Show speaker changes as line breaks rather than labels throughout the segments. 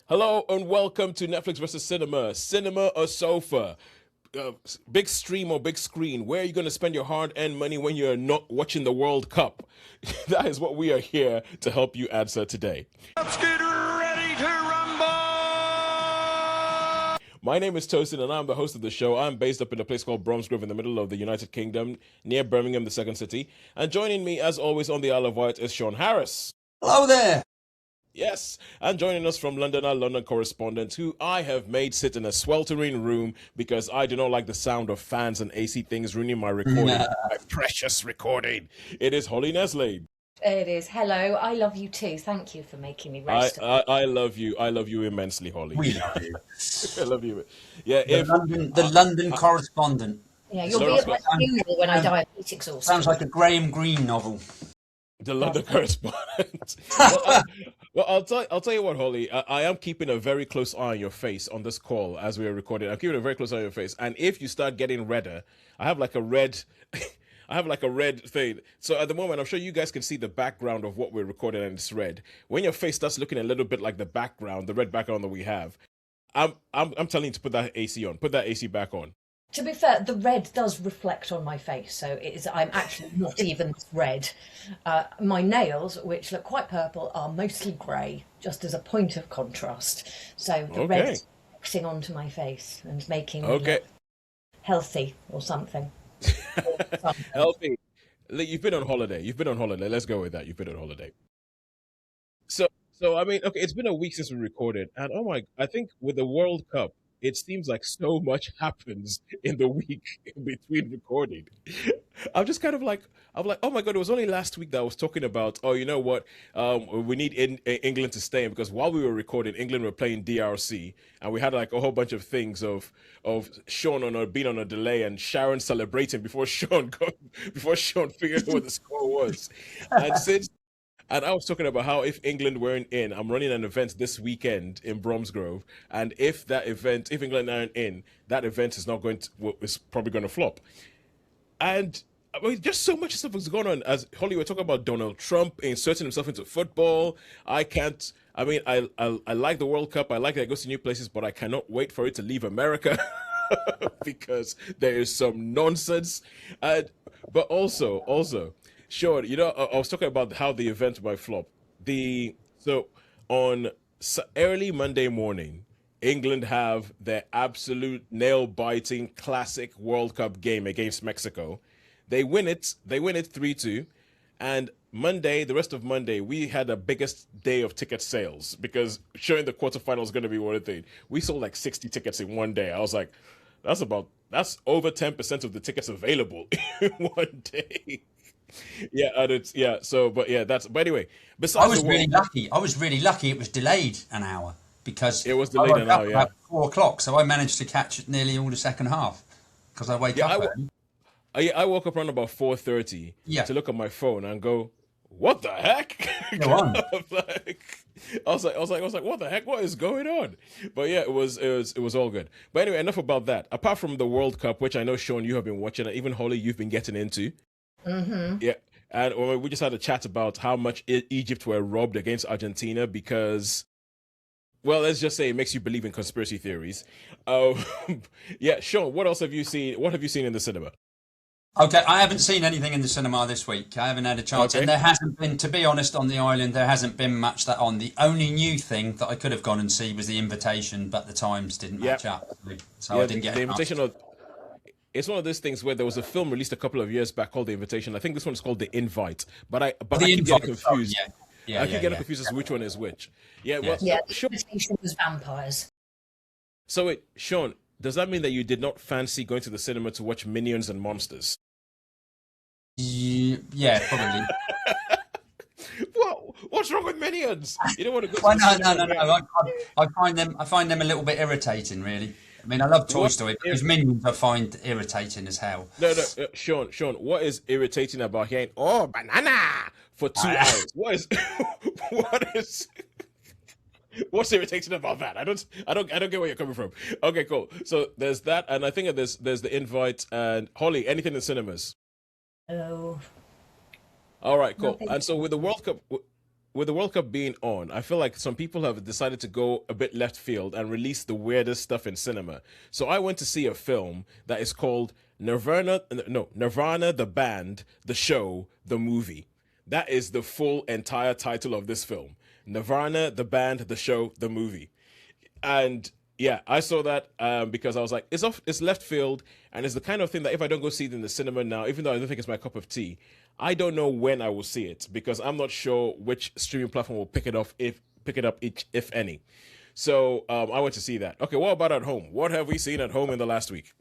Hello and welcome to Netflix versus Cinema or Sofa. Big stream or big screen. Where are you going to spend your hard-earned money when you're not watching the World Cup? That is what we are here to help you answer today.
Let's get ready to rumble!
My name is Tosin and I'm the host of the show. I'm based up in a place called Bromsgrove in the middle of the United Kingdom, near Birmingham, the second city. And joining me, as always, on the Isle of Wight is Sean Harris.
Hello there.
Yes, and joining us from London, our London correspondent, who I have made sit in a sweltering room because I do not like the sound of fans and AC things ruining my recording, my precious recording. It is Holly Nesle.
It is. Hello, I love you too. Thank you for making me roast.
I love you. I love you immensely, Holly.
We love you.
I love you. Yeah,
The London correspondent.
Yeah, you'll be at my funeral when I die of heat exhaustion.
Sounds like a Graham Greene novel.
The London correspondent. Well, I'll tell you what, Holly. I am keeping a very close eye on your face on this call as we are recording. I'm keeping a very close eye on your face, and if you start getting redder, I have like a red, I have like a red thing. So at the moment, I'm sure you guys can see the background of what we're recording, and it's red. When your face starts looking a little bit like the background, the red background that we have, I'm telling you to put that AC on. Put that AC back on.
To be fair, the red does reflect on my face, so it is. I'm actually not even red. My nails, which look quite purple, are mostly grey, just as a point of contrast. So the red is reflecting onto my face and making me look healthy or something.
Healthy. You've been on holiday. Let's go with that. You've been on holiday. So I mean, okay, it's been a week since we recorded, and I think with the World Cup, it seems like so much happens in the week in between recording. I'm just kind of like, I'm like, oh my God, it was only last week that I was talking about, oh, you know what, we need England to stay in, because while we were recording, England were playing DRC, and we had like a whole bunch of things of Sean being on a delay and Sharon celebrating before Sean figured out what the score was. And I was talking about how if England weren't in, I'm running an event this weekend in Bromsgrove, and if England aren't in, that event is probably going to flop. And I mean, just so much stuff is going on. As Holly, we're talking about Donald Trump inserting himself into football. I like the World Cup. I like that it goes to new places, but I cannot wait for it to leave America because there is some nonsense. But also. Sure, I was talking about how the event might flop. So on early Monday morning, England have their absolute nail-biting classic World Cup game against Mexico. They win it 3-2, and Monday, the rest of Monday, we had the biggest day of ticket sales because showing the quarterfinal is going to be one thing. We sold like 60 tickets in one day. I was like, that's over 10% of the tickets available in one day. Yeah, and but anyway, besides
I was really lucky it was delayed an hour because
it was delayed an hour,
at 4:00, so I managed to catch nearly all the second half because I wake up early.
I woke up around about 4:30 to look at my phone and go, what the heck?
Go on.
I was like, what the heck? What is going on? But yeah, it was all good. But anyway, enough about that. Apart from the World Cup, which I know, Sean, you have been watching, and even Holly, you've been getting into.
Mm-hmm.
Yeah, and we just had a chat about how much Egypt were robbed against Argentina because, well, let's just say it makes you believe in conspiracy theories. Yeah, Sean, what else have you seen? What have you seen in the cinema?
Okay, I haven't seen anything in the cinema this week. I haven't had a chance, and there hasn't been, to be honest, on the island, there hasn't been much that on. The only new thing that I could have gone and see was The Invitation, but the times didn't match up, so I didn't get
the Invitation. It's one of those things where there was a film released a couple of years back called The Invitation. I think this one's called The Invite, but I keep getting confused. I keep getting confused as to which one is which. Yeah, well,
The Invitation was vampires.
So wait, Sean, does that mean that you did not fancy going to the cinema to watch Minions and Monsters?
Yeah, probably.
What's wrong with Minions? You don't want to go.
Well, no. I find them a little bit irritating, really. I mean, I love Toy Story, but those Minions I find irritating as hell.
No, Sean, what is irritating about hearing "oh banana" for 2 hours? What's irritating about that? I don't get where you're coming from. Okay, cool. So there's that, and I think there's the Invite and Holly. Anything in cinemas?
Oh.
All right, cool.
Nothing.
And so with the World Cup, with the World Cup being on, I feel like some people have decided to go a bit left field and release the weirdest stuff in cinema. So I went to see a film that is called Nirvana, the band, the show, the movie. That is the full entire title of this film. Nirvana, the band, the show, the movie. And yeah, I saw that because I was like, it's left field, and it's the kind of thing that if I don't go see it in the cinema now, even though I don't think it's my cup of tea, I don't know when I will see it because I'm not sure which streaming platform will pick it up if any. So I went to see that. Okay, what about at home? What have we seen at home in the last week?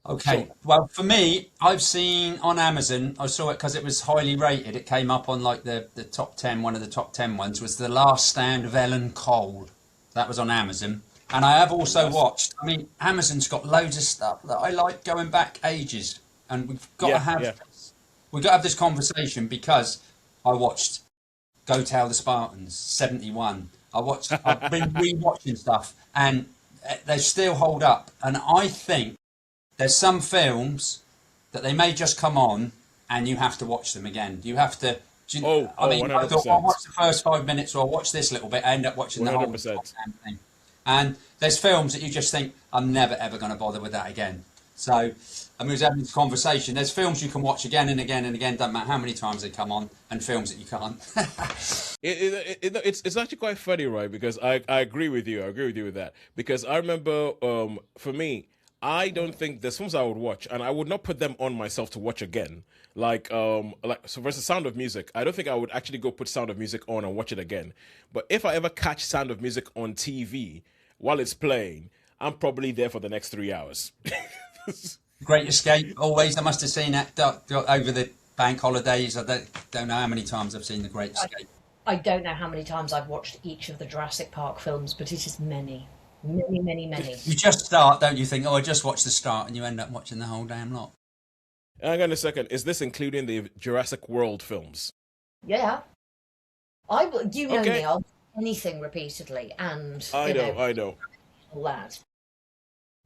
Okay, well, for me, I've seen on Amazon, I saw it because it was highly rated. It came up on like the top 10, one of the top 10 ones was The Last Stand of Ellen Cole. That was on Amazon. And I have also watched, I mean, Amazon's got loads of stuff that I like going back ages. And we've got to have this conversation because I watched Go Tell the Spartans, 71. I've been re-watching stuff and they still hold up. And I think there's some films that they may just come on and you have to watch them again. You have to. I mean, 100%. I thought I'll watch the first 5 minutes or I'll watch this little bit. I end up watching the 100%. Whole damn thing. And there's films that you just think, I'm never ever going to bother with that again. So, I mean, we was having this conversation. There's films you can watch again and again and again, doesn't matter how many times they come on, and films that you can't.
It's actually quite funny, right? Because I agree with you. I agree with you with that. Because I remember, for me, I don't think there's films I would watch, and I would not put them on myself to watch again. So versus Sound of Music, I don't think I would actually go put Sound of Music on and watch it again. But if I ever catch Sound of Music on TV while it's playing, I'm probably there for the next 3 hours.
Great Escape, always. I must have seen that over the bank holidays. I don't know how many times I've seen The Great Escape.
I don't know how many times I've watched each of the Jurassic Park films, but it is many. Many.
You just start, don't you? Think, I just watched the start, and you end up watching the whole damn lot.
Hang on a second. Is this including the Jurassic World films?
Yeah. You know
Okay.
me, I'll do anything repeatedly, and
I know.
all that.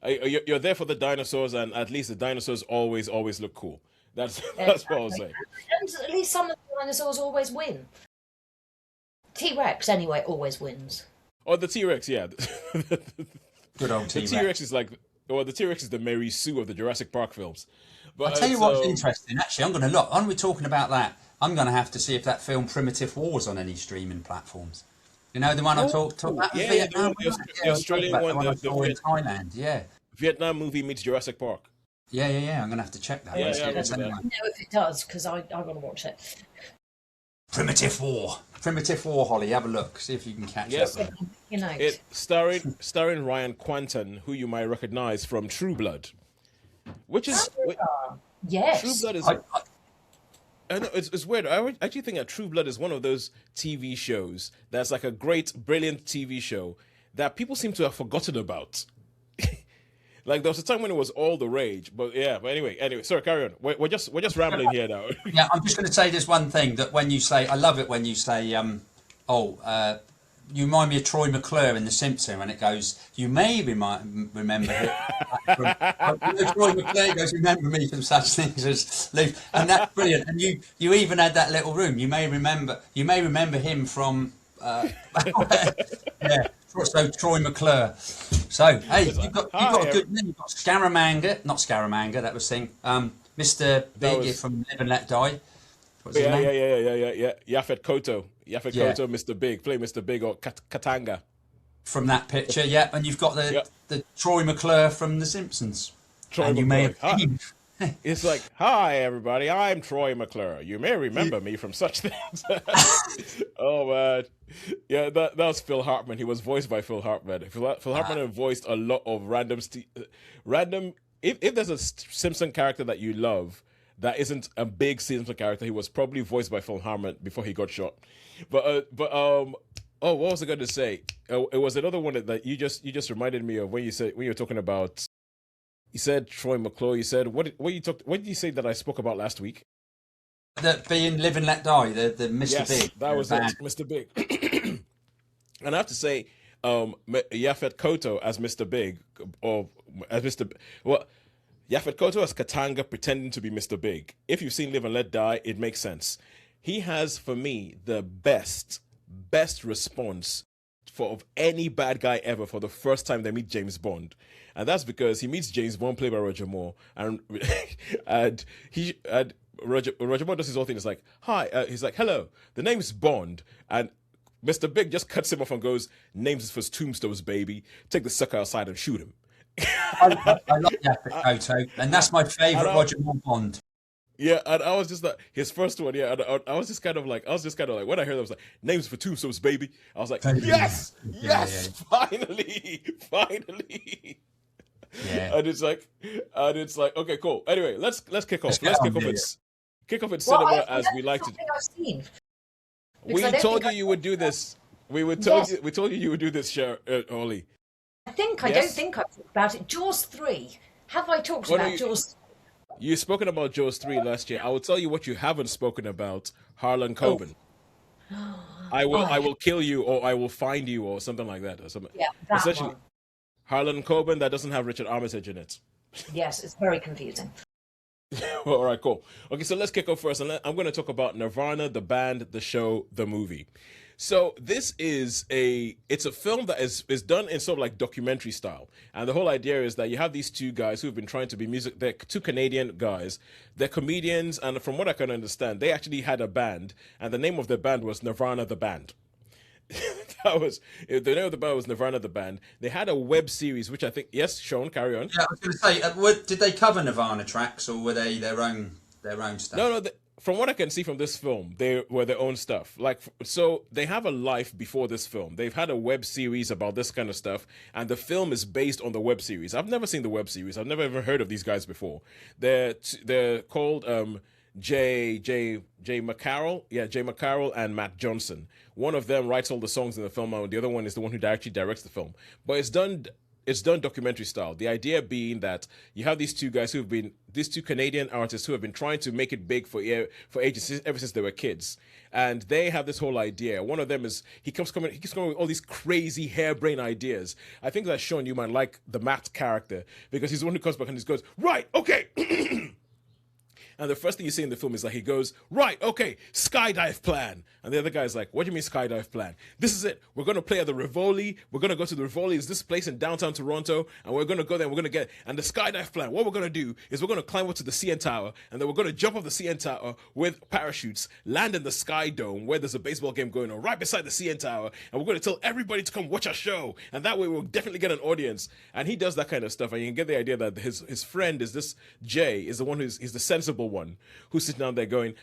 You're there for the dinosaurs, and at least the dinosaurs always look cool. That's what I'll say.
And at least some of the dinosaurs always win. T-Rex, anyway, always wins.
Oh, the T-Rex, yeah.
Good old T-Rex.
The T-Rex is the T-Rex is the Mary Sue of the Jurassic Park films. But
I'll tell you what's interesting. Actually, I'm going to look. When we're talking about that, I'm going to have to see if that film Primitive War's on any streaming platforms. You know, the one I talked about?
Yeah,
Vietnam,
the Australian one.
I saw in Thailand, yeah.
Vietnam movie meets Jurassic Park.
Yeah. I'm going to have to check that.
Yeah,
I know if it does, because I want to watch it.
Primitive War, Holly, have a look, see if you can catch
Yes.
that.
It starring Ryan Quanten, who you might recognize from True Blood, which is
Yes.
True Blood is. I know it's weird. I actually think that True Blood is one of those TV shows that's like a great, brilliant TV show that people seem to have forgotten about. Like there was a time when it was all the rage, but anyway. Sorry, carry on. We're just rambling here now.
Yeah, I'm just going to say this one thing that when you say, I love it when you say, you remind me of Troy McClure in The Simpsons when it goes, you may remember it. Troy McClure goes, remember me from such things as Luke, and that's brilliant. And you even had that little room. You may remember him from, yeah. So Troy McClure. So hey, you've got a good name. You've got not Scaramanga. That was thing. Mr. Big from Live and Let Die. What's his name?
Yeah. Yaphet Kotto, Mr. Big. Play Mr. Big or Katanga.
From that picture, yeah. And you've got the Troy McClure from The Simpsons.
You may have seen. It's like, hi everybody, I'm Troy McClure. You may remember me from such things. Oh man, yeah, that was Phil Hartman. He was voiced by Phil Hartman. Phil Hartman voiced a lot of random. If there's a Simpson character that you love that isn't a big Simpson character, he was probably voiced by Phil Hartman before he got shot. What was I going to say? It was another one that you just reminded me of when you were talking about. You said Troy McClure. You said what did you say that I spoke about last week?
That being Live and Let Die, the Mr. Big.
That was it, Mr. Big. And I have to say, Yaphet Kotto as Mr. Big, or as Yaphet Kotto as Katanga pretending to be Mr. Big. If you've seen Live and Let Die, it makes sense. he has for me the best response of any bad guy ever for the first time they meet James Bond, and that's because he meets James Bond played by Roger Moore, and and Roger Moore does his whole thing. It's like, hi, he's like, hello, the name's Bond, and Mr. Big just cuts him off and goes, names is for his tombstones, baby. Take the sucker outside and shoot him.
I like that photo, and that's my favourite Roger Moore Bond.
Yeah, and I was just like, his first one, yeah, and I was just kind of like, when I heard that, I was like, names for tombstones, baby. I was like, yes, finally, finally.
Yeah.
And it's like, okay, cool. Anyway, let's kick off. Let's kick off at
Well,
cinema as we like to.
I've seen.
We told you you would do this. We told you you would do this, Ollie.
I don't think I've talked about it. Jaws 3. Have I talked about Jaws?
You've spoken about Jaws 3 last year. I will tell you what you haven't spoken about, Harlan Coben.
Oh.
I will kill you, or I will find you, or something like that, or something.
Yeah, that
Essentially,
one.
Harlan Coben that doesn't have Richard Armitage in it.
Yes, it's very confusing.
All right, cool. Okay, so let's kick off first, and I'm going to talk about Nirvana, the band, the show, the movie. So this is it's a film that is done in sort of like documentary style. And the whole idea is that you have these two guys who've been trying to be they're two Canadian guys. They're comedians, and from what I can understand, they actually had a band, and the name of their band was Nirvana the Band. The name of the band was Nirvana the Band. They had a web series, which I think, yes, Sean, carry on.
Yeah, I was going to say, did they cover Nirvana tracks, or were they their own stuff?
No. From what I can see from this film, they were their own stuff. Like, so they have a life before this film. They've had a web series about this kind of stuff, and the film is based on the web series. I've never seen the web series. I've never ever heard of these guys before. They're called Jay McCarroll. Yeah, Jay McCarroll and Matt Johnson. One of them writes all the songs in the film, and the other one is the one who actually directs the film. But it's done documentary style. The idea being that you have these two guys these two Canadian artists who have been trying to make it big for ages, ever since they were kids. And they have this whole idea. One of them is, he keeps coming with all these crazy harebrained ideas. I think that, Sean, you might like the Matt character, because he's the one who comes back and he goes, right, okay. And the first thing you see in the film is like, he goes, right, okay, skydive plan. And the other guy's like, what do you mean skydive plan? This is it. We're going to play at the Rivoli. We're going to go to the Rivoli. It's this place in downtown Toronto. And we're going to go there and we're going to get, and the skydive plan, what we're going to do is we're going to climb up to the CN Tower, and then we're going to jump off the CN Tower with parachutes, land in the Sky Dome where there's a baseball game going on right beside the CN Tower. And we're going to tell everybody to come watch our show. And that way we'll definitely get an audience. And he does that kind of stuff. And you can get the idea that his friend is this Jay, is the one he's the sensible one, who's sitting down there going,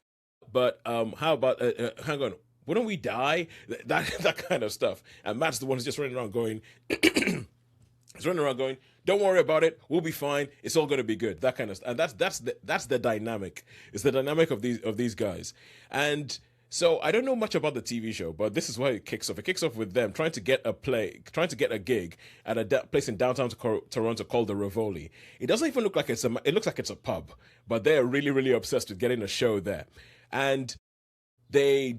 but how about hang on, wouldn't we die? That kind of stuff. And Matt's the one who's just running around going, he's running around going, don't worry about it, we'll be fine, it's all going to be good. That kind of stuff. And that's the dynamic. It's the dynamic of these guys. And so I don't know much about the TV show, but this is why it kicks off. It kicks off with them trying to get a gig at a place in downtown Toronto called the Rivoli. It doesn't even look like it looks like it's a pub, but they're really, really obsessed with getting a show there. And they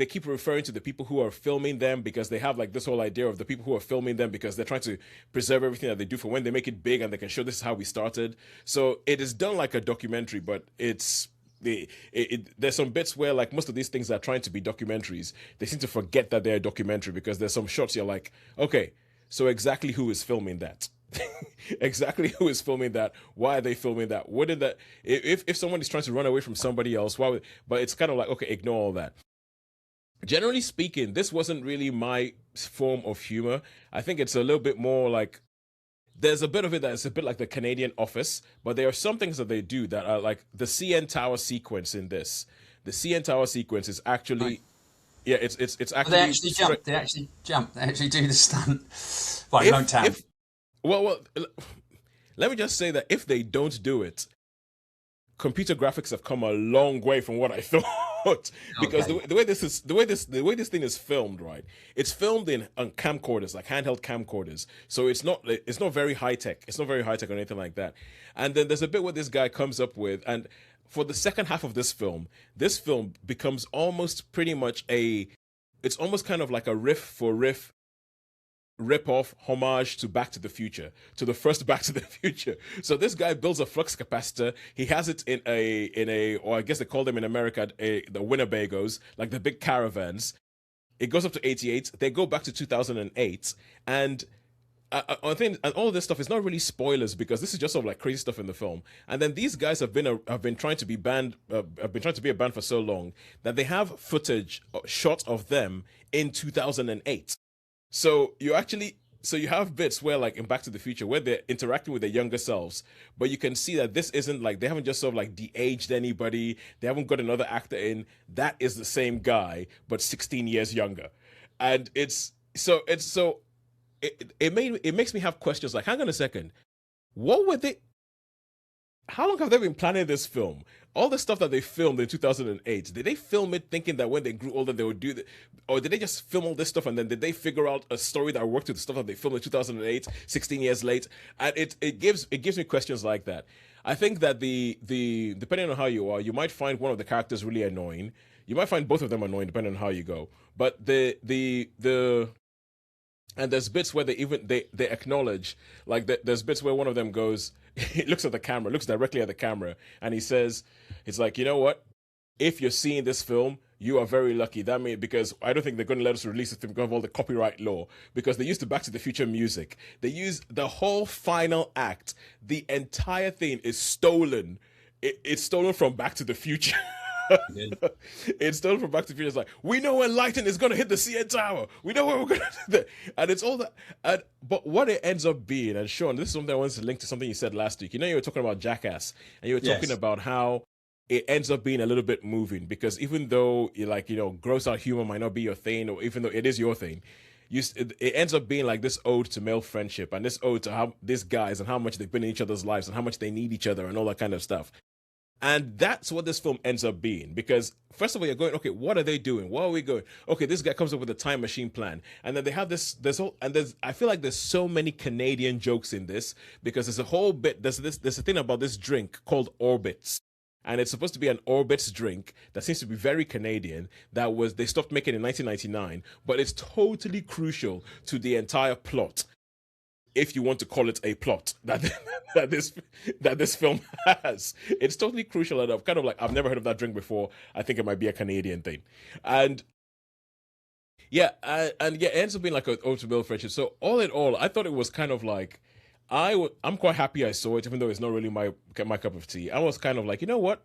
keep referring to the people who are filming them, because they have like this whole idea of the people who are filming them, because they're trying to preserve everything that they do for when they make it big and they can show this is how we started. So it is done like a documentary, but it's there's some bits where, like, most of these things that are trying to be documentaries, they seem to forget that they're a documentary, because there's some shots you're like, okay, so exactly who is filming that? Exactly who is filming that? Why are they filming that? What did that? If someone is trying to run away from somebody else, why would? But it's kind of like, okay, ignore all that. Generally speaking, this wasn't really my form of humor. I think it's a little bit more like, there's a bit of it that's a bit like the Canadian Office, but there are some things that they do that are like the CN Tower sequence in this. The CN Tower sequence is actually, right. Yeah, it's actually.
They actually jump. They actually jump. They actually do the stunt. Well, you don't tell.
Well, let me just say that if they don't do it, computer graphics have come a long way from what I thought. Because okay. the way this thing is filmed, right? It's filmed on camcorders, like handheld camcorders. So it's not very high tech. It's not very high tech or anything like that. And then there's a bit where this guy comes up with, and for the second half of this film becomes almost pretty much it's almost kind of like a riff for riff rip-off homage to Back to the Future, to the first Back to the Future. So this guy builds a flux capacitor. He has it or I guess they call them in America, the Winnebagos, like the big caravans. It goes up to 88. They go back to 2008, and I think, and all of this stuff is not really spoilers because this is just sort of like crazy stuff in the film. And then these guys have been trying to be banned, have been trying to be a band for so long that they have footage, shots of them in 2008. So you have bits where, like in Back to the Future, where they're interacting with their younger selves, but you can see that this isn't like, they haven't just sort of like de-aged anybody. They haven't got another actor in. That is the same guy, but 16 years younger. And it makes me have questions like, hang on a second, what were they? How long have they been planning this film? All the stuff that they filmed in 2008, did they film it thinking that when they grew older they would do that? Or did they just film all this stuff and then did they figure out a story that worked with the stuff that they filmed in 2008, 16 years late? And it gives me questions like that. I think that the depending on how you are, you might find one of the characters really annoying. You might find both of them annoying depending on how you go. But and there's bits where they acknowledge, like there's bits where one of them goes, he looks directly at the camera, and he says, it's like, you know what? If you're seeing this film, you are very lucky. That means, because I don't think they're going to let us release it because of all the copyright law. Because they used the Back to the Future music. They use the whole final act. The entire thing is stolen. It's stolen from Back to the Future. It's stolen from Back to the Future. It's like, we know when lightning is going to hit the CN Tower. We know where we're going to do that. And it's all that. But what it ends up being, and Sean, this is something I wanted to link to something you said last week. You know, you were talking about Jackass, and you were talking about how it ends up being a little bit moving, because even though gross out humor might not be your thing, or even though it is your thing, it ends up being like this ode to male friendship and this ode to how these guys and how much they've been in each other's lives and how much they need each other and all that kind of stuff. And that's what this film ends up being, because first of all, you're going, okay, what are they doing? Where are we going? Okay, this guy comes up with a time machine plan, and then they have I feel like there's so many Canadian jokes in this, because there's a whole bit, there's a thing about this drink called Orbits, and it's supposed to be an Orbits drink that seems to be very Canadian, they stopped making in 1999, but it's totally crucial to the entire plot, if you want to call it a plot that this film has. It's totally crucial, and I've never heard of that drink before. I think it might be a Canadian thing, and it ends up being like an ultimate friendship. So all in all, I thought it was kind of like, I'm quite happy I saw it, even though it's not really my cup of tea. I was kind of like, you know what?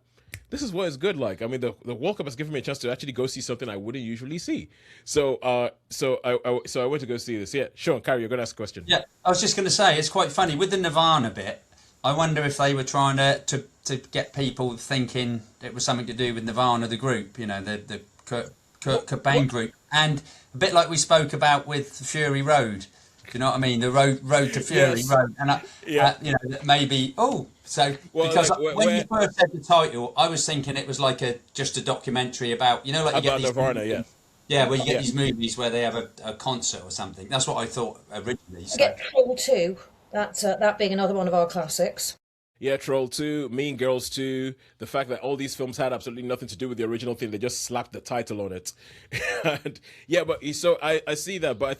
This is what it's good like. I mean, the World Cup has given me a chance to actually go see something I wouldn't usually see. So I went to go see this. Yeah, Sean, Carrie, you're going to ask a question.
Yeah, I was just going to say, it's quite funny with the Nirvana bit. I wonder if they were trying to get people thinking it was something to do with Nirvana, the group, the Kurt Cobain group, and a bit like we spoke about with Fury Road. Do you know what I mean? The road to Fury Road, and maybe. When you first said the title, I was thinking it was like just a documentary about like you get these
Nirvana,
movies, where you get these movies where they have a concert or something. That's what I thought originally. So.
Get Troll 2. That being another one of our classics.
Yeah, Troll 2, Mean Girls 2, the fact that all these films had absolutely nothing to do with the original thing, they just slapped the title on it. And, so I see that, but I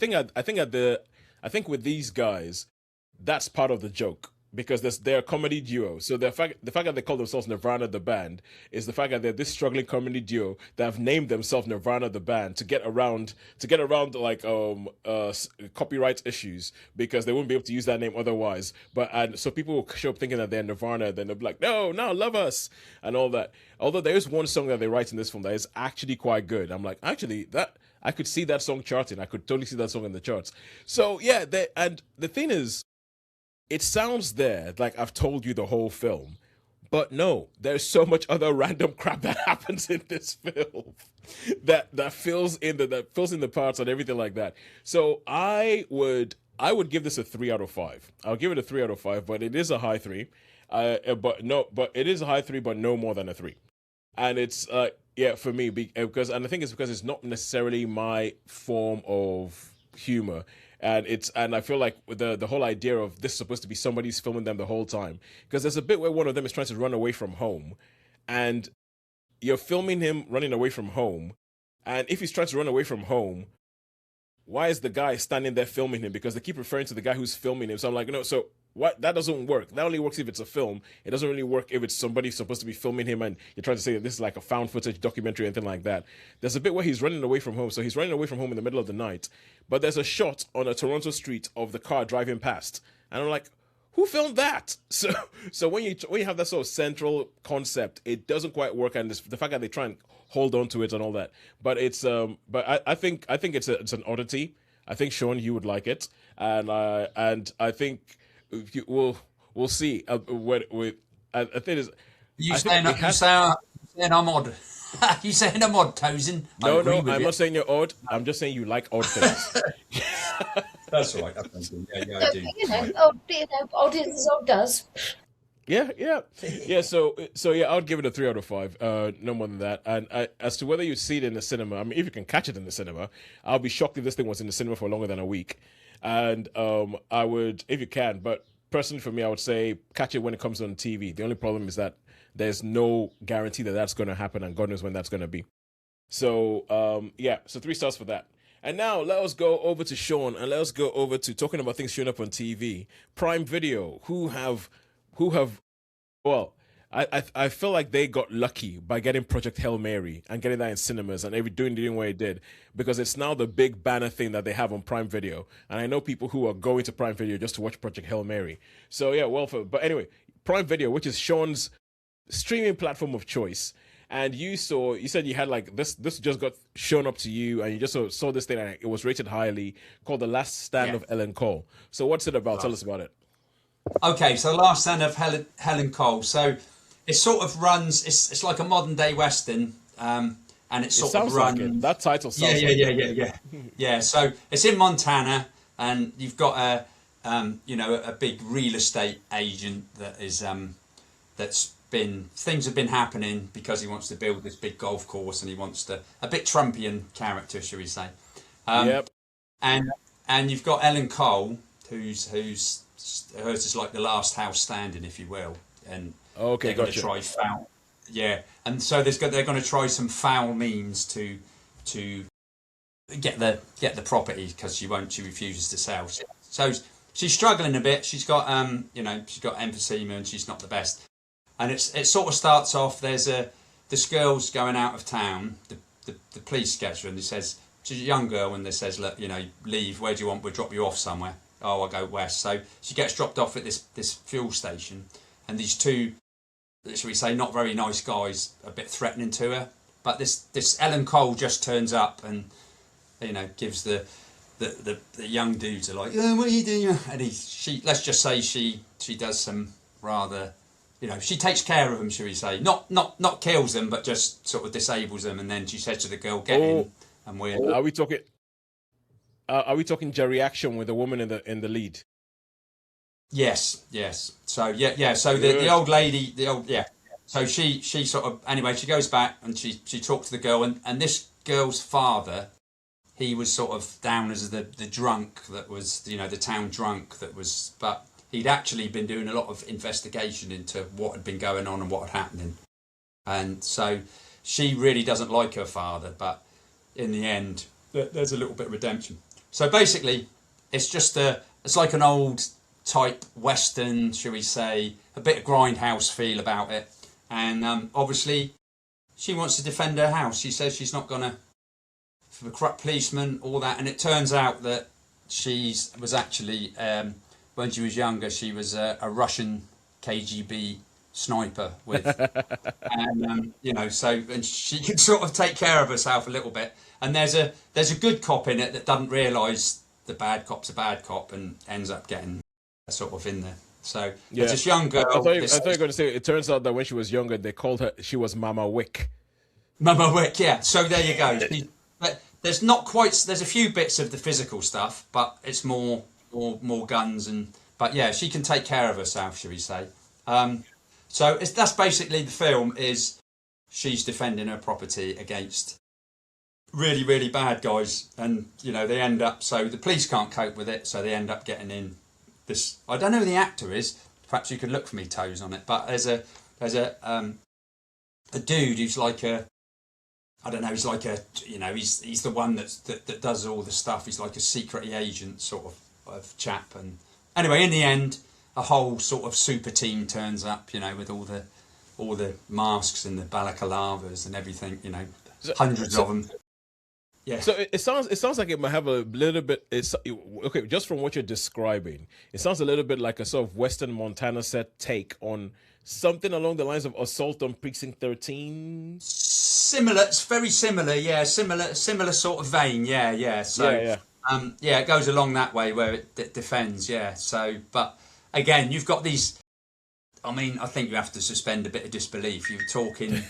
think with these guys, that's part of the joke, because they're a comedy duo. So the fact that they call themselves Nirvana the band is the fact that they're this struggling comedy duo that have named themselves Nirvana the band to get around like copyright issues, because they wouldn't be able to use that name otherwise. So people will show up thinking that they're Nirvana, then they'll be like, no, love us and all that. Although there is one song that they write in this film that is actually quite good. I'm like, actually that. I could see that song charting. I could totally see that song in the charts. So yeah, and the thing is, it sounds there like I've told you the whole film, but no, there's so much other random crap that happens in this film that fills in the parts and everything like that. So I would give this a 3 out of 5. I'll give it a 3 out of 5, but it is a high 3. But it is a high 3, but no more than a 3. And it's for me, because I think it's because it's not necessarily my form of humor, and I feel like the whole idea of this is supposed to be somebody's filming them the whole time, because there's a bit where one of them is trying to run away from home, and you're filming him running away from home, and if he's trying to run away from home, why is the guy standing there filming him? Because they keep referring to the guy who's filming him. So I'm like, no, so what? That doesn't work. That only works if it's a film. It doesn't really work if it's somebody supposed to be filming him and you're trying to say that this is like a found footage documentary or anything like that. There's a bit where he's running away from home. So he's running away from home in the middle of the night. But there's a shot on a Toronto street of the car driving past. And I'm like, who filmed that? So when you have that sort of central concept, it doesn't quite work, and the fact that they try and hold on to it and all that. But I think it's an oddity. I think Sean, you would like it, and I think we'll see. I think it's.
You saying I'm odd? You saying I'm odd, Tosin?
No, I'm not saying you're odd. I'm just saying you like odd things.
That's right. Yeah, I do.
Odd is as odd does.
Yeah. So yeah, I would give it a 3 out of 5. No more than that. And as to whether you see it in the cinema, I mean, if you can catch it in the cinema, I'll be shocked if this thing was in the cinema for longer than a week. And I would, if you can, but personally for me, I would say catch it when it comes on TV. The only problem is that there's no guarantee that that's going to happen, and God knows when that's going to be. So yeah, so 3 stars for that. And now let us go over to Sean, and let us go over to talking about things showing up on TV. Prime Video, who have well, I feel like they got lucky by getting Project Hail Mary and getting that in cinemas and doing what it did, because it's now the big banner thing that they have on Prime Video. And I know people who are going to Prime Video just to watch Project Hail Mary. So yeah, but anyway, Prime Video, which is Sean's streaming platform of choice. And you said you had like this just got shown up to you, and you just saw this thing, and it was rated highly, called The Last Stand of Ellen Cole. So what's it about? Tell us about it.
Okay, so Last Stand of Helen Cole. So it sort of runs. It's like a modern day western, and it sort of runs. Like it.
That title sounds.
Yeah. So it's in Montana, and you've got a big real estate agent that is things have been happening because he wants to build this big golf course, and he wants a bit Trumpian character, shall we say?
Yep.
And you've got Ellen Cole, who's hers is like the last house standing, if you will, and they're going to try foul. Yeah, and so they're going to try some foul means to get the property, because she refuses to sell. So she's struggling a bit. She's got she's got emphysema, and she's not the best. And it sort of starts off. This girl's going out of town. The police catch her, and he says she's a young girl, and they says, look, leave. Where do you want? We'll drop you off somewhere. Oh, I'll go west. So she gets dropped off at this fuel station, and these two, shall we say, not very nice guys, a bit threatening to her. But this Ellen Cole just turns up and gives the young dudes are like, what are you doing? And let's just say she does some rather. She takes care of them, shall we say? Not kills them, but just sort of disables them. And then she says to the girl, "Get in." And
Are we talking? Are we talking Jerry action with the woman in the lead?
Yes. So yeah. So the old lady, So she sort of anyway. She goes back and she talks to the girl, and this girl's father, he was sort of down as the drunk that was the town drunk that was, but he'd actually been doing a lot of investigation into what had been going on and what had happened. And so she really doesn't like her father, but in the end, there's a little bit of redemption. So basically, it's like an old type Western, shall we say, a bit of grindhouse feel about it. And obviously, she wants to defend her house. She says she's not going to, for the corrupt policeman, all that. And it turns out that she was actually... when she was younger, she was a Russian KGB sniper and she can sort of take care of herself a little bit. And there's a good cop in it that doesn't realise the bad cop's a bad cop and ends up getting sort of in there. So there's this young girl. I thought you
were going to say, it turns out that when she was younger, they called her, she was Mama Wick.
Mama Wick, yeah. So there you go. But there's a few bits of the physical stuff, but it's more guns but yeah, she can take care of herself, shall we say. So that's basically the film. Is she's defending her property against really, really bad guys, and they end up, so the police can't cope with it, so they end up getting in this. I don't know who the actor is. Perhaps you could look for me, Toes, on it. But there's a dude who's like a I don't know. He's like he's the one that does all the stuff. He's like a secret agent sort of chap. And anyway, in the end, a whole sort of super team turns up. With all the masks and the balaclavas and everything. Hundreds of them. Yeah.
So it sounds like it might have a little bit. It's okay. Just from what you're describing, it sounds a little bit like a sort of Western Montana set take on something along the lines of Assault on Precinct 13.
Similar. It's very similar. Yeah. Similar sort of vein. Yeah. So it goes along that way where it defends. Yeah. So, but again, you've got these. I mean, I think you have to suspend a bit of disbelief. You're talking.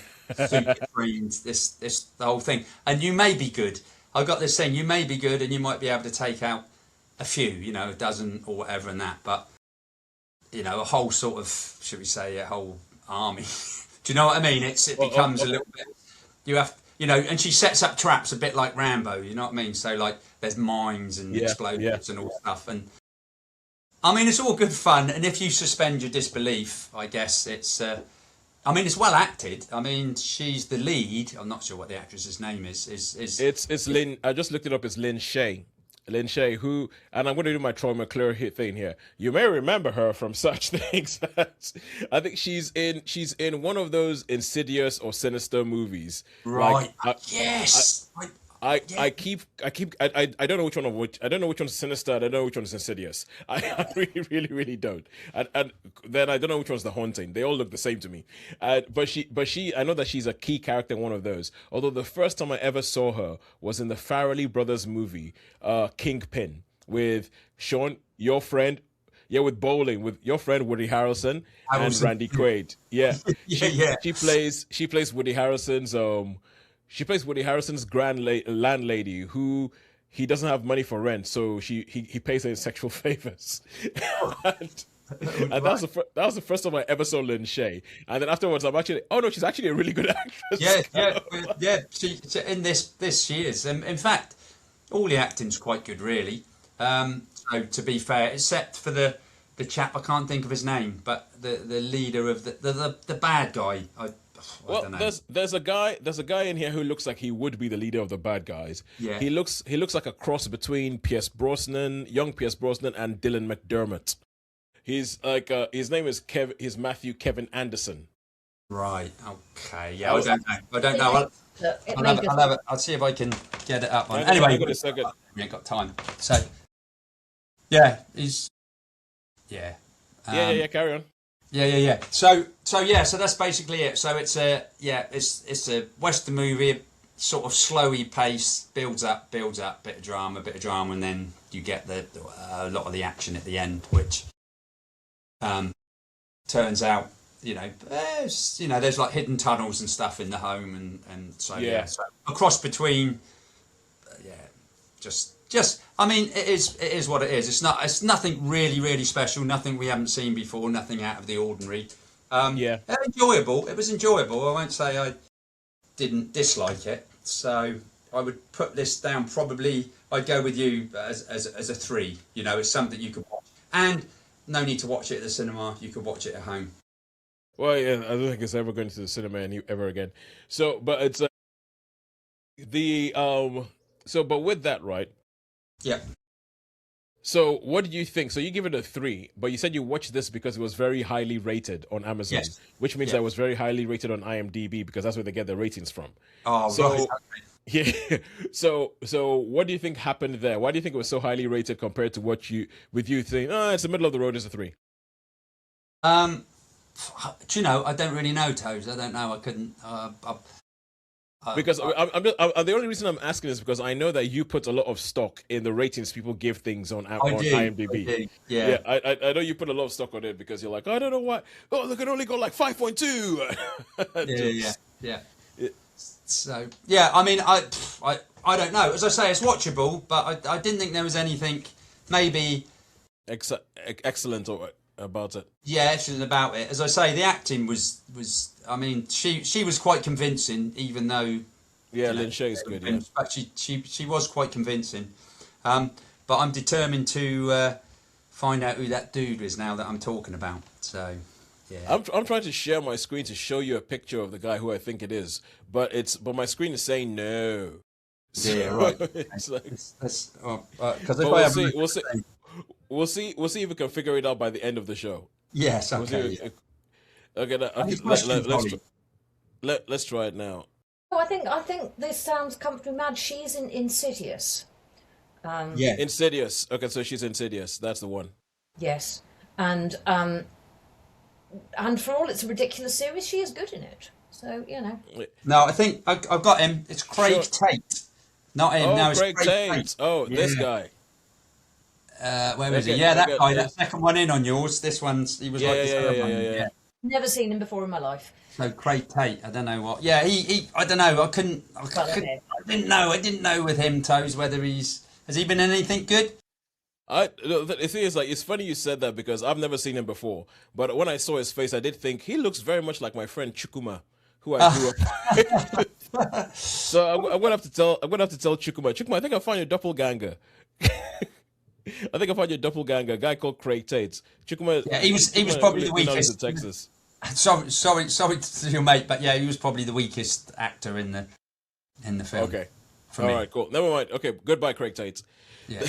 Super screens, this the whole thing, and you may be good. I've got this thing. You may be good, and you might be able to take out a few, a dozen or whatever, and that. But a whole sort of, should we say, a whole army. Do you know what I mean? It becomes a little bit. You have, and she sets up traps a bit like Rambo. You know what I mean? So like, there's mines and explosives and all stuff, and I mean, it's all good fun. And if you suspend your disbelief, I guess it's. I mean, it's well acted. I mean, she's the lead. I'm not sure what the actress's name is.
It's Lynn. I just looked it up. It's Lynn Shay. Lynn Shay, who, and I'm going to do my Troy McClure hit thing here. You may remember her from such things as, I think she's in one of those Insidious or Sinister movies.
Right. Yes.
I don't know which one I don't know which one's Sinister. I don't know which one's Insidious. I really don't. And then I don't know which one's The Haunting. They all look the same to me. But she I know that she's a key character in one of those. Although the first time I ever saw her was in the Farrelly Brothers movie, Kingpin, with Sean, your friend. Yeah, with bowling, with your friend Woody Harrelson and Randy Quaid. Yeah, She plays Woody Harrelson's She plays Woody Harrelson's landlady who he doesn't have money for rent, so he pays her in sexual favors. and that was the first time I ever saw Lynn Shay. And then afterwards, she's actually a really good actress.
Yeah. She in this she is. In fact, all the acting's quite good, really. So to be fair, except for the chap, I can't think of his name, but the leader of the bad guy.
Well, there's a guy in here who looks like he would be the leader of the bad guys.
Yeah.
He looks like a cross between young Pierce Brosnan, and Dylan McDermott. He's like his name is Matthew Kevin Anderson.
Right. Okay. Yeah. I don't know. I'll see if I can get it up. Anyway, we ain't got time. So yeah, he's yeah.
Carry on.
Yeah. So that's basically it. So it's a Western movie, sort of slowy pace, builds up, bit of drama, and then you get a lot of the action at the end, which turns out, there's like hidden tunnels and stuff in the home, and so so a cross between, just I mean, it is what it is. It's nothing really special, nothing we haven't seen before, nothing out of the ordinary. Enjoyable. It was enjoyable. I won't say I didn't dislike it. So I would put this down. Probably I'd go with you as a 3. It's something you could watch, and no need to watch it at the cinema. You could watch it at home.
Well, yeah, I don't think it's ever going to the cinema ever again. So, but it's but with that, right?
Yeah.
So what did you think? So you give it a 3, but you said you watched this because it was very highly rated on Amazon, which means that it was very highly rated on IMDb, because that's where they get the ratings from.
Oh, so, right. Okay.
Yeah. So what do you think happened there? Why do you think it was so highly rated compared to what you think? It's the middle of the road, it's a 3.
Do you know? I don't really know, Toes. I don't know. I couldn't.
Because the only reason I'm asking is because I know that you put a lot of stock in the ratings people give things on IMDb.
I do. Yeah.
I know you put a lot of stock on it because you're like, I don't know why. Oh, they can only go like 5.2.
Yeah. So yeah, I mean, I don't know. As I say, it's watchable, but I didn't think there was anything maybe
excellent about it.
Yeah, excellent about it. As I say, the acting was. I mean, she was quite convincing, even though.
Yeah, Lynn Shay's good. Yeah.
But she was quite convincing. But I'm determined to find out who that dude is now that I'm talking about. So,
I'm trying to share my screen to show you a picture of the guy who I think it is, but my screen is saying no.
Yeah,
So
right.
it's like,
Because if
but
I
we'll
have a
see,
look at the thing,
we'll see if we can figure it out by the end of the show.
yes,
We'll see.
okay. Yeah.
Okay, okay.
Any questions, Holly?
Let's try it now.
Oh, I think this sounds comfortably mad. She's in Insidious.
Yeah.
Insidious. Okay, so she's Insidious. That's the one.
Yes, and for all it's a ridiculous series, she is good in it. So
No, I think I've got him. It's Craig
Sure.
Tate. Not him.
Oh,
No, it's
Craig
Craig
Tate.
Tate.
Oh, this
Yeah.
guy.
Where is he?
Okay,
Yeah, that
okay.
guy. That second one in on yours. This one's he was
Yeah,
like
yeah,
this
yeah,
other
yeah,
one.
yeah, yeah.
never seen him before in my life.
So Craig Tate. I don't know what. Yeah, he I don't know. I couldn't.
okay.
I didn't know with him, Toes, whether has he been in anything good?
The thing is, like, it's funny you said that because I've never seen him before. But when I saw his face, I did think he looks very much like my friend Chukuma, who I grew up with. So I'm gonna have to tell Chukuma. Chukuma, I think I found your doppelganger. I think I found your doppelganger, a guy called Craig Tate. Chukuma.
Yeah, he was
Chukuma
probably the
lived in
weakest.
Texas.
Sorry to your mate, but yeah, he was probably the weakest actor in the film.
Okay.
For
All
me.
right, cool. Never mind. Okay, goodbye, Craig Tate.
Yeah.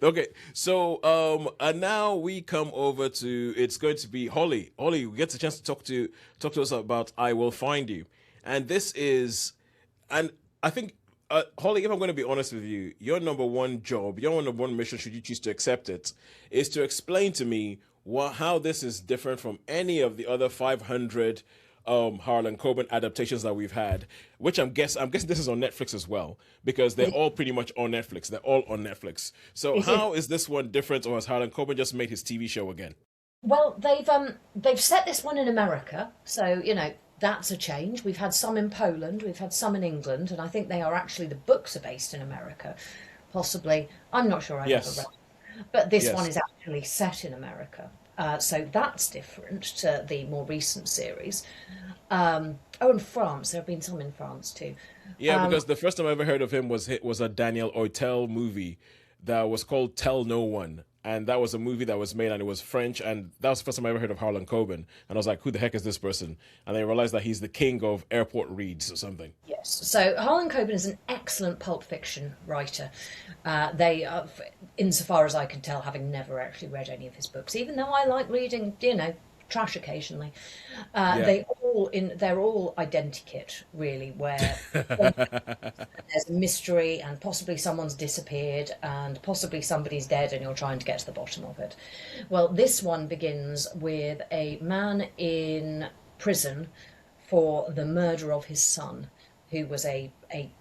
Okay, so and now we come over to it's going to be Holly. Holly, we get a chance to talk to us about I Will Find You, and this is, and I think Holly, if I'm going to be honest with you, your number one job, your number one mission, should you choose to accept it, is to explain to me how this is different from any of the other 500 Harlan Coben adaptations that we've had, which I'm guessing this is on Netflix as well, because they're all pretty much on Netflix. They're all on Netflix. So how is this one different, or has Harlan Coben just made his TV show again?
Well, they've set this one in America, so that's a change. We've had some in Poland, we've had some in England, and I think they are actually the books are based in America, possibly. I'm not sure. I've
Yes.
ever read, but this
Yes.
one is actually set in America. So that's different to the more recent series. And France. There have been some in France too.
Yeah, because the first time I ever heard of him was a Daniel Oitel movie that was called Tell No One. And that was a movie that was made, and it was French, and that was the first time I ever heard of Harlan Coben. And I was like, who the heck is this person? And I realized that he's the king of airport reads or something.
Yes. So Harlan Coben is an excellent pulp fiction writer. They, insofar as I can tell, having never actually read any of his books, even though I like reading, trash occasionally. They're all identikit, really, where there's a mystery and possibly someone's disappeared and possibly somebody's dead and you're trying to get to the bottom of it. Well, this one begins with a man in prison for the murder of his son, who was a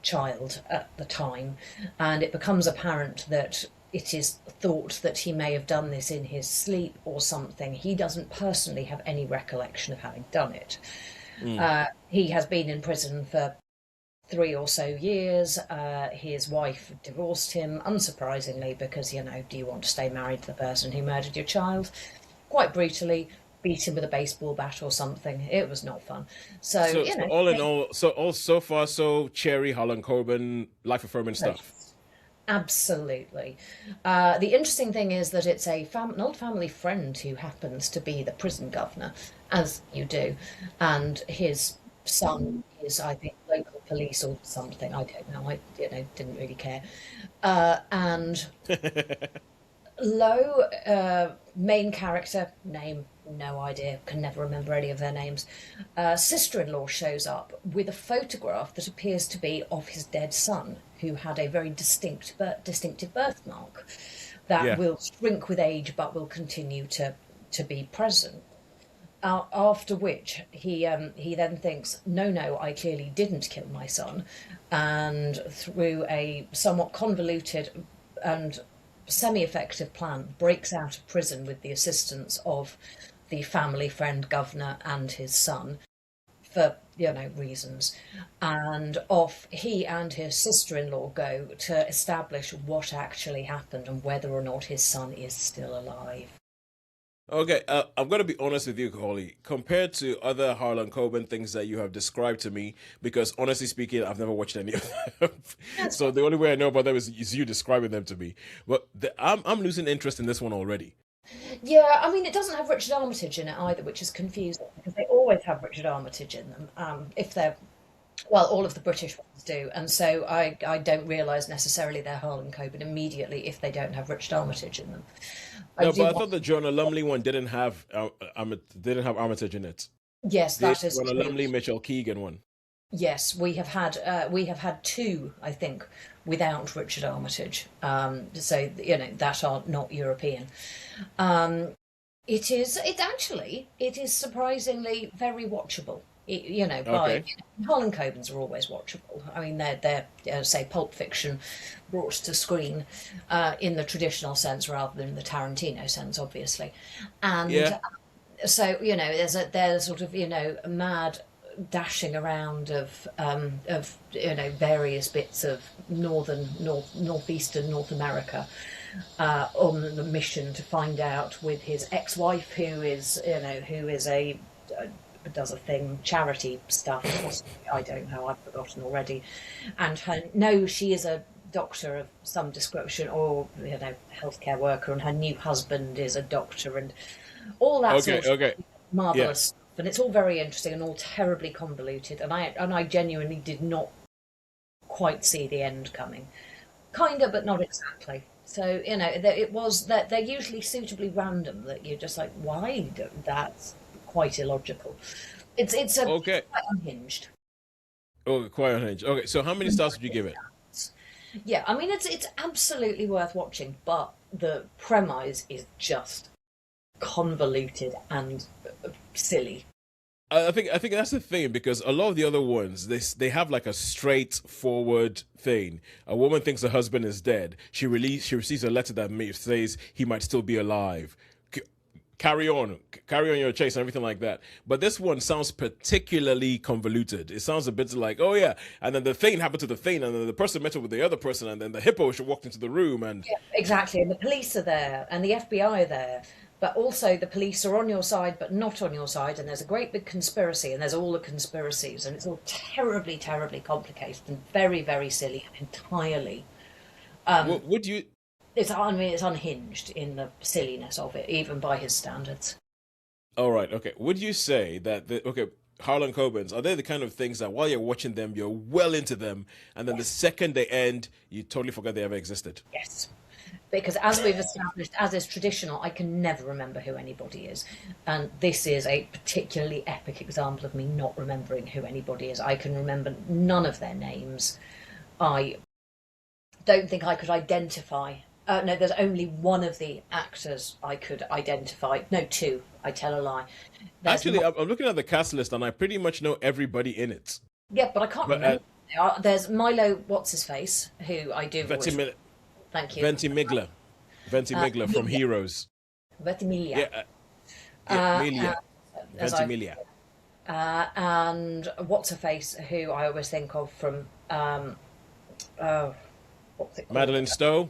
child at the time, and it becomes apparent that it is thought that he may have done this in his sleep or something. He doesn't personally have any recollection of having done it. He has been in prison for 3 or so years. His wife divorced him, unsurprisingly, because, do you want to stay married to the person who murdered your child? Quite brutally, beat him with a baseball bat or something. It was not fun. So
all in all, so far so cherry Harlan Coben life affirming stuff.
Absolutely. The interesting thing is that it's an old family friend who happens to be the prison governor, as you do, and his son is, I think, local police or something. I don't know. I didn't really care. And main character name, no idea, can never remember any of their names. Sister-in-law shows up with a photograph that appears to be of his dead son, who had a very distinctive birthmark that will shrink with age but will continue to be present. After which he then thinks, no, I clearly didn't kill my son, and through a somewhat convoluted and semi-effective plan breaks out of prison with the assistance of the family friend governor and his son for reasons, and off he and his sister-in-law go to establish what actually happened and whether or not his son is still alive.
Okay, I'm going to be honest with you, Holly. Compared to other Harlan Coben things that you have described to me, because honestly speaking, I've never watched any of them. So the only way I know about them is you describing them to me. But I'm losing interest in this one already.
Yeah, I mean, it doesn't have Richard Armitage in it either, which is confusing because they always have Richard Armitage in them. If they're well, all of the British ones do, and so I don't realise necessarily they're Harlan Coben immediately if they don't have Richard Armitage in them. I
No,
do
but I
want,
thought the Jonah Lumley one didn't have Armitage in it.
yes,
The
that is
Jonah
true.
Lumley Mitchell Keegan one.
Yes, we have had two, I think, without Richard Armitage. So that are not European. It is surprisingly very watchable. By
Okay.
Harlan Coben's are always watchable. I mean, they're say Pulp Fiction brought to screen in the traditional sense rather than the Tarantino sense, obviously,
Yeah.
and so there's sort of a mad dashing around of various bits of northeastern North America on the mission to find out with his ex-wife who is a does a thing charity stuff. I don't know, I've forgotten already. And she is a doctor of some description, or healthcare worker, and her new husband is a doctor, and all that
Okay.
sort of
Okay. Yeah.
marvelous stuff. And it's all very interesting and all terribly convoluted. And I genuinely did not quite see the end coming. Kinda, but not exactly. So it was that they're usually suitably random. That you're just like, why? That's quite illogical. It's a
Okay.
quite unhinged.
Oh, quite unhinged. Okay. So how many stars would you give it?
Yeah, I mean it's absolutely worth watching, but the premise is just convoluted and silly.
I think that's the thing because a lot of the other ones they have like a straightforward thing. A woman thinks her husband is dead. She receives a letter that says he might still be alive. Carry on your chase and everything like that. But this one sounds particularly convoluted. It sounds a bit like, oh yeah, and then the thing happened to the thing, and then the person met up with the other person, and then the hippo walked into the room, and
Yeah, exactly. And the police are there, and the FBI are there, but also the police are on your side, but not on your side. And there's a great big conspiracy, and there's all the conspiracies, and it's all terribly, terribly complicated and very, very silly and entirely.
would you?
I mean, it's unhinged in the silliness of it, even by his standards.
All right, okay. Would you say that Harlan Coben's are they the kind of things that while you're watching them, you're well into them, and then the
Yes,
second they end, you totally forget they ever existed?
yes. Because as we've established, as is traditional, I can never remember who anybody is. And this is a particularly epic example of me not remembering who anybody is. I can remember none of their names. I don't think I could identify. No, there's only one of the actors I could identify. No, two. I tell a lie. There's
Actually, I'm looking at the cast list, and I pretty much know everybody in it.
Yeah, but I can't
But
remember. There's Milo, what's his face, who I do always.
Ventimiglia,
Thank you.
Ventimiglia, Ventimiglia from
Emilia.
Heroes.
Vertimilia.
Yeah, yeah,
Uh,
Milia,
as I
Ventimiglia.
and what's her face, who I always think of from oh, what's it called?
Madeline Stowe,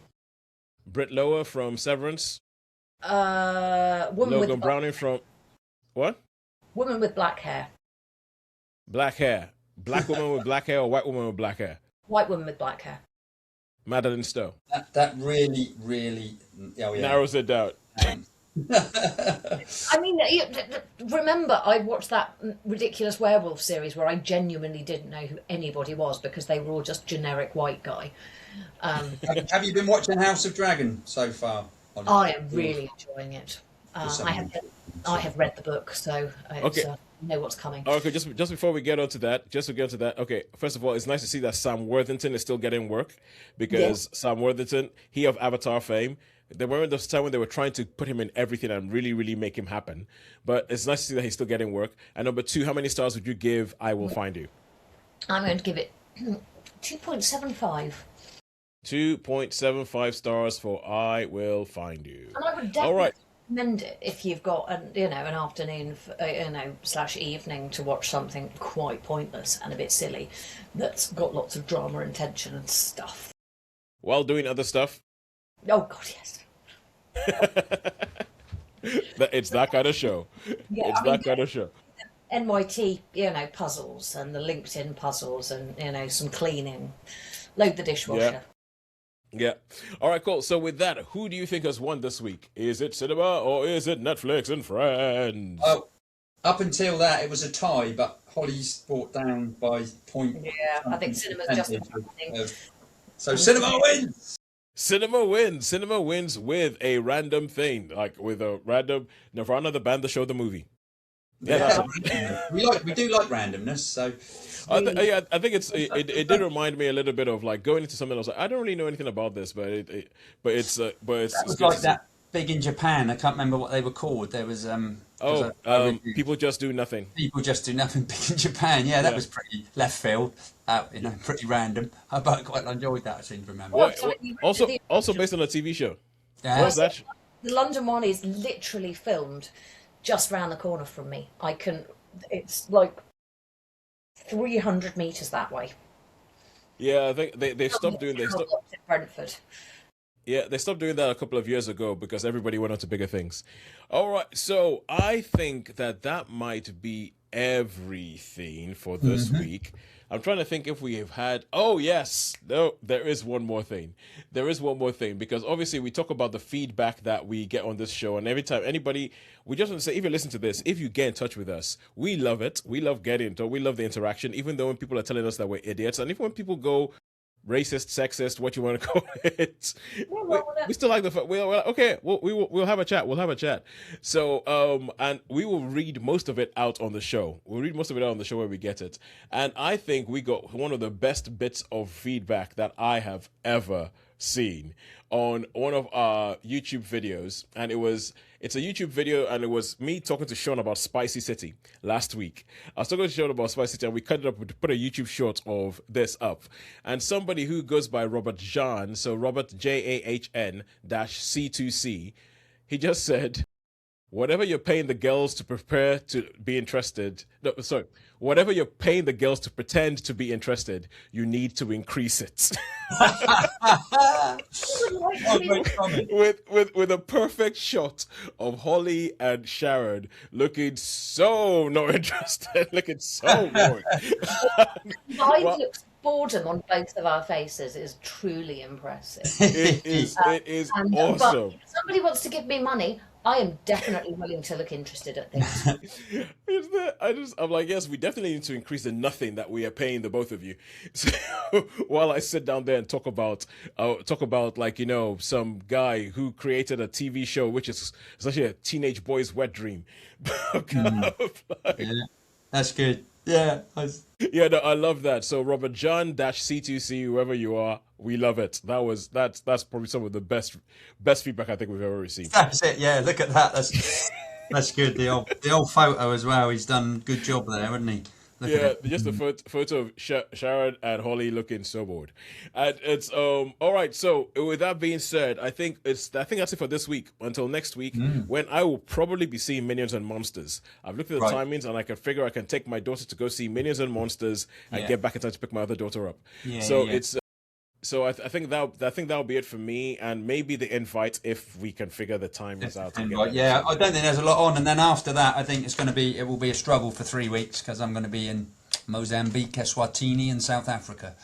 Britt Lower from Severance,
Woman with
Logan Browning from what?
woman with black hair,
Black hair, black woman with black hair, or white woman with black hair?
white woman with black hair.
Madeline Stowe
That really, really, oh yeah.
narrows it down.
I mean, remember I watched that ridiculous werewolf series where I genuinely didn't know who anybody was because they were all just generic white guy.
Have you been watching House of Dragon so far?
I am really enjoying it.
some
I have read the book, so
Okay.
I know what's coming.
Okay, just before we get onto that, okay, first of all, it's nice to see that Sam Worthington is still getting work because Sam Worthington, he of Avatar fame, there were this time when they were trying to put him in everything and really, really make him happen. But it's nice to see that he's still getting work. And number two, how many stars would you give I Will Find You?
I'm going to give it 2.75.
2.75 stars for I Will Find You.
And I would
All
definitely
right.
recommend it if you've got an afternoon / evening to watch something quite pointless and a bit silly that's got lots of drama and tension and stuff.
While doing other stuff,
Oh God, yes.
it's that kind of show.
Yeah,
It's
I mean,
that kind of show.
NYT, puzzles and the LinkedIn puzzles and some cleaning. Load the dishwasher.
Yeah. All right, cool. So with that, who do you think has won this week? Is it cinema or is it Netflix and Friends?
Oh, up until that, it was a tie, but Holly's brought down by point.
Yeah, I think cinema's just
So cinema wins.
Cinema wins. Cinema wins with a random thing, like with a random Nirvana, the band, the show, the movie.
Yeah, we do like randomness. So
I think it did remind me a little bit of like going into something else. Like, I don't really know anything about this, but it's
that was like that big in Japan. I can't remember what they were called. There was
People Just Do Nothing.
People Just Do Nothing. Big in Japan. Yeah, that was pretty left field. Pretty random. I quite enjoyed that. I seem to remember.
Also based on a TV show.
Yeah.
What was that?
The London one is literally filmed just round the corner from me. It's like 300 meters that way.
Yeah, I think they stopped doing they stopped
in Brentford.
Yeah, they stopped doing that a couple of years ago because everybody went on to bigger things. All right, so I think that might be everything for this week. I'm trying to think if we have had. Oh yes, no, there is one more thing. There is one more thing because obviously we talk about the feedback that we get on this show, and every time anybody, we just want to say, if you listen to this, if you get in touch with us, we love it. We love getting into it. We love the interaction, even though when people are telling us that we're idiots, and even when people go racist, sexist, what you want to call it. We still like the fact we're like, okay, we'll have a chat. We'll have a chat. So and we will read most of it out on the show. We'll read most of it out on the show where we get it. And I think we got one of the best bits of feedback that I have ever seen on one of our YouTube videos, and it's a YouTube video, and it was me talking to Sean about Spicy City last week. I was talking to Sean about Spicy City, and we cut it up to put a YouTube short of this up. And somebody who goes by Robert Jahn, so Robert JAHN -C2C, he just said, whatever you're paying the girls to prepare to be interested, whatever you're paying the girls to pretend to be interested, you need to increase it. with a perfect shot of Holly and Sharon looking so not interested, looking so bored.
Looks boredom on both of our faces is truly impressive.
It is awesome.
But if somebody wants to give me money, I am definitely willing to look interested at things.
I'm like, yes, we definitely need to increase the nothing that we are paying the both of you. So while I sit down there and talk about like, some guy who created a TV show, which is essentially a teenage boy's wet dream.
That's good. Yeah.
Yeah, no, I love that. So Robert John -C2C, whoever you are, we love it. That's probably some of the best feedback I think we've ever received.
That's it. Yeah, look at that. That's good. The old photo as well. He's done a good job there, hasn't he?
Just a photo of Sharon and Holly looking so bored. And it's all right. So with that being said, I think that's it for this week. Until next week, when I will probably be seeing Minions and Monsters. I've looked at the timings, and I can figure I can take my daughter to go see Minions and Monsters and get back in time to pick my other daughter up. It's. So I think that'll be it for me, and maybe the invite if we can figure the timings out.
I don't think there's a lot on, and then after that, I think it will be a struggle for 3 weeks because I'm going to be in Mozambique, Eswatini, and South Africa.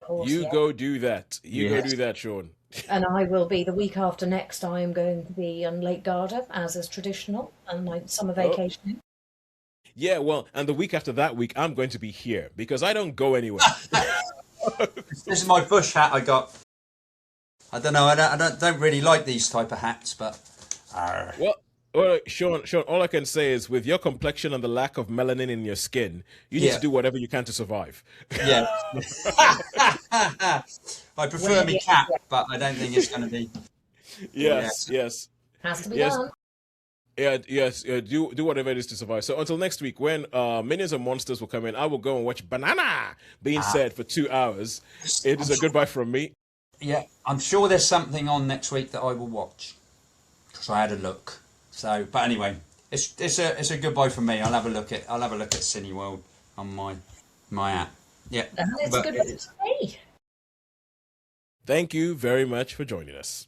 Go do that. Go do that, Sean.
And I will be the week after next. I am going to be on Lake Garda, as is traditional, and my summer vacation.
Yeah, well, and the week after that week, I'm going to be here because I don't go anywhere.
This is my bush hat I got. I don't know. I don't really like these type of hats, but.
Well, Sean, all I can say is with your complexion and the lack of melanin in your skin, you need to do whatever you can to survive.
Yeah. I prefer me cap, but I don't think it's going to be.
Yes.
Has to be done.
Do whatever it is to survive. So until next week, when Minions and Monsters will come in, I will go and watch Banana being said for 2 hours. It is a goodbye from me.
Yeah, I'm sure there's something on next week that I will watch because I had a look. So, but anyway, it's a goodbye from me. I'll have a look at Cineworld on my app. Yeah,
it's a good one to me.
Thank you very much for joining us.